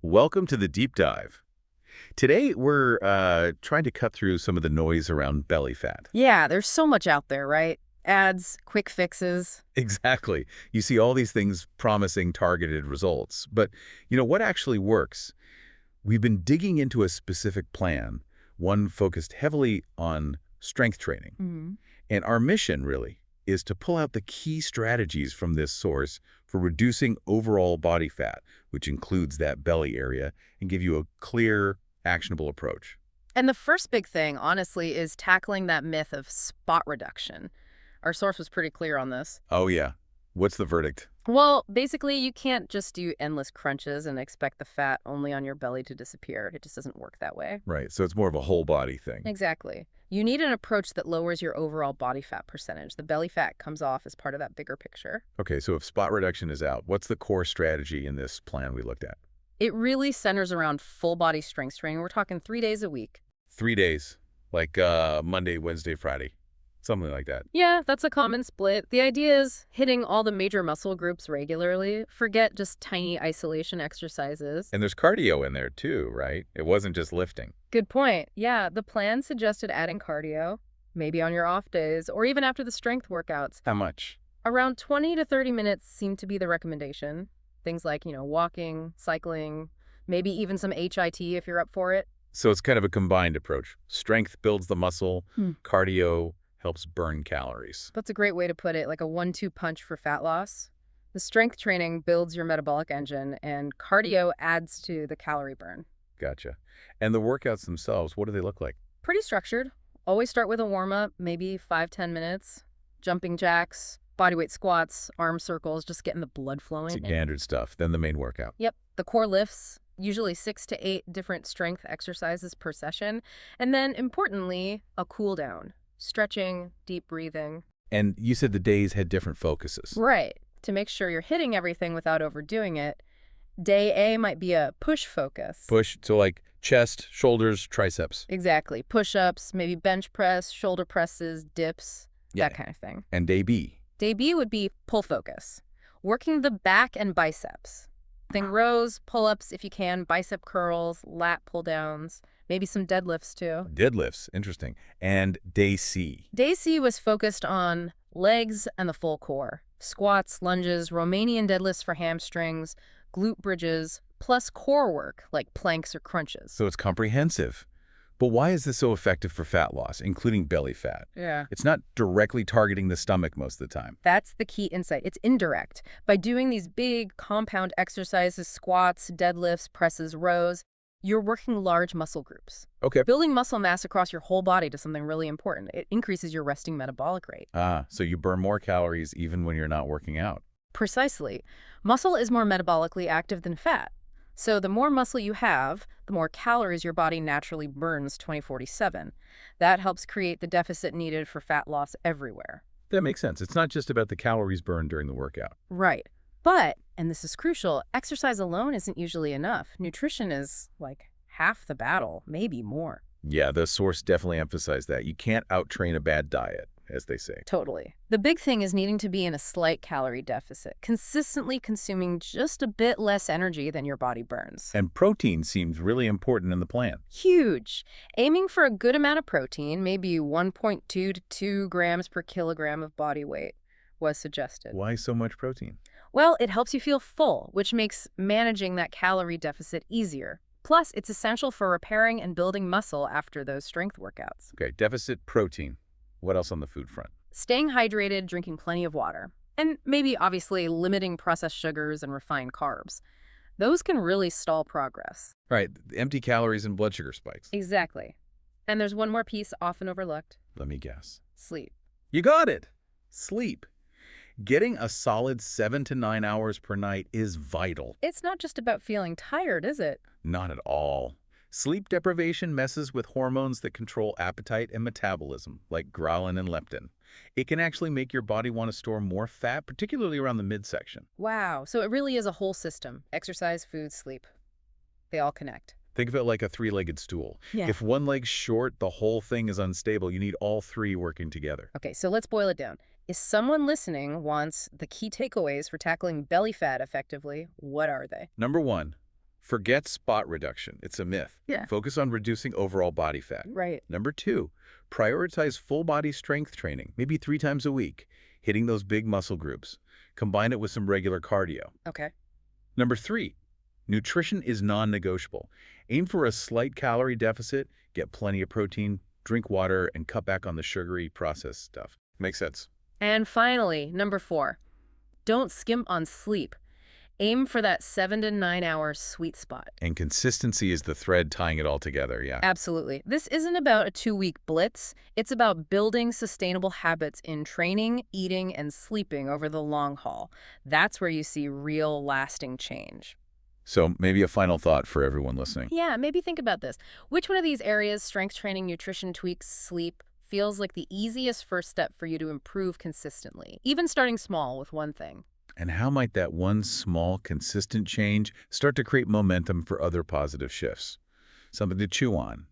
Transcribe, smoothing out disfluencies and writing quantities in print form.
Welcome to the deep dive. Today, we're trying to cut through some of the noise around belly fat. Yeah, there's so much out there, right? Ads, quick fixes. Exactly. You see all these things promising targeted results. But, what actually works? We've been digging into a specific plan, one focused heavily on strength training. Hmm. And our mission, really, is to pull out the key strategies from this source for reducing overall body fat, which includes that belly area, and give you a clear, actionable approach. And the first big thing, honestly, is tackling that myth of spot reduction. Our source was pretty clear on this. Oh, yeah. What's the verdict? Well, basically, you can't just do endless crunches and expect the fat only on your belly to disappear. It just doesn't work that way. Right, so it's more of a whole body thing. Exactly. You need an approach that lowers your overall body fat percentage. The belly fat comes off as part of that bigger picture. Okay, so if spot reduction is out, what's the core strategy in this plan we looked at? It really centers around full body strength training. We're talking 3 days a week. 3 days, like Monday, Wednesday, Friday, something like that. Yeah, that's a common split. The idea is hitting all the major muscle groups regularly. Forget just tiny isolation exercises. And there's cardio in there too, right? It wasn't just lifting. Good point. Yeah, the plan suggested adding cardio, maybe on your off days, or even after the strength workouts. How much? Around 20 to 30 minutes seem to be the recommendation. Things like, walking, cycling, maybe even some HIIT if you're up for it. So it's kind of a combined approach. Strength builds the muscle, cardio helps burn calories. That's a great way to put it, like a 1-2 punch for fat loss. The strength training builds your metabolic engine, and cardio adds to the calorie burn. Gotcha. And the workouts themselves, what do they look like? Pretty structured. Always start with a warm-up, maybe 5-10 minutes. Jumping jacks, bodyweight squats, arm circles, just getting the blood flowing. Standard stuff, then the main workout. Yep, the core lifts, usually 6 to 8 different strength exercises per session. And then, importantly, a cool down. Stretching, deep breathing. And you said the days had different focuses. Right. To make sure you're hitting everything without overdoing it, day A might be a push focus. Push, so like chest, shoulders, triceps. Exactly. Push-ups, maybe bench press, shoulder presses, dips, that kind of thing. And day B. Day B would be pull focus, working the back and biceps. Think rows, pull-ups if you can, bicep curls, lat pull-downs, maybe some deadlifts too. Deadlifts, interesting. And day C. Day C was focused on legs and the full core. Squats, lunges, Romanian deadlifts for hamstrings, glute bridges, plus core work like planks or crunches. So it's comprehensive. But why is this so effective for fat loss, including belly fat? Yeah. It's not directly targeting the stomach most of the time. That's the key insight. It's indirect. By doing these big compound exercises, squats, deadlifts, presses, rows, you're working large muscle groups. Okay. Building muscle mass across your whole body does something really important. It increases your resting metabolic rate. So you burn more calories even when you're not working out. Precisely. Muscle is more metabolically active than fat. So the more muscle you have, the more calories your body naturally burns 24/7. That helps create the deficit needed for fat loss everywhere. That makes sense. It's not just about the calories burned during the workout. Right. But, and this is crucial, exercise alone isn't usually enough. Nutrition is like half the battle, maybe more. Yeah, the source definitely emphasized that. You can't out-train a bad diet, as they say. Totally. The big thing is needing to be in a slight calorie deficit, consistently consuming just a bit less energy than your body burns. And protein seems really important in the plan. Huge. Aiming for a good amount of protein, maybe 1.2 to 2 grams per kilogram of body weight, was suggested. Why so much protein? Well, it helps you feel full, which makes managing that calorie deficit easier. Plus, it's essential for repairing and building muscle after those strength workouts. Okay, deficit protein. What else on the food front? Staying hydrated, drinking plenty of water, and maybe obviously limiting processed sugars and refined carbs. Those can really stall progress. Right, empty calories and blood sugar spikes. Exactly. And there's one more piece often overlooked. Let me guess. Sleep. You got it. Sleep. Getting a solid 7 to 9 hours per night is vital. It's not just about feeling tired, is it? Not at all. Sleep deprivation messes with hormones that control appetite and metabolism, like ghrelin and leptin. It can actually make your body want to store more fat, particularly around the midsection. Wow. So it really is a whole system. Exercise, food, sleep. They all connect. Think of it like a three-legged stool. Yeah. If one leg's short, the whole thing is unstable. You need all three working together. Okay, so let's boil it down. If someone listening wants the key takeaways for tackling belly fat effectively, what are they? Number one, Forget spot reduction. It's a myth. Yeah. Focus on reducing overall body fat. Right. Number 2, prioritize full body strength training, maybe 3 times a week, hitting those big muscle groups. Combine it with some regular cardio. Okay. Number 3, nutrition is non-negotiable. Aim for a slight calorie deficit, get plenty of protein, drink water, and cut back on the sugary processed stuff. Makes sense. And finally, number 4, don't skimp on sleep. Aim for that 7 to 9 hour sweet spot. And consistency is the thread tying it all together, yeah. Absolutely. This isn't about a 2-week blitz. It's about building sustainable habits in training, eating, and sleeping over the long haul. That's where you see real lasting change. So maybe a final thought for everyone listening. Yeah, maybe think about this. Which one of these areas, strength training, nutrition tweaks, sleep, feels like the easiest first step for you to improve consistently, even starting small with one thing? And how might that one small, consistent change start to create momentum for other positive shifts? Something to chew on,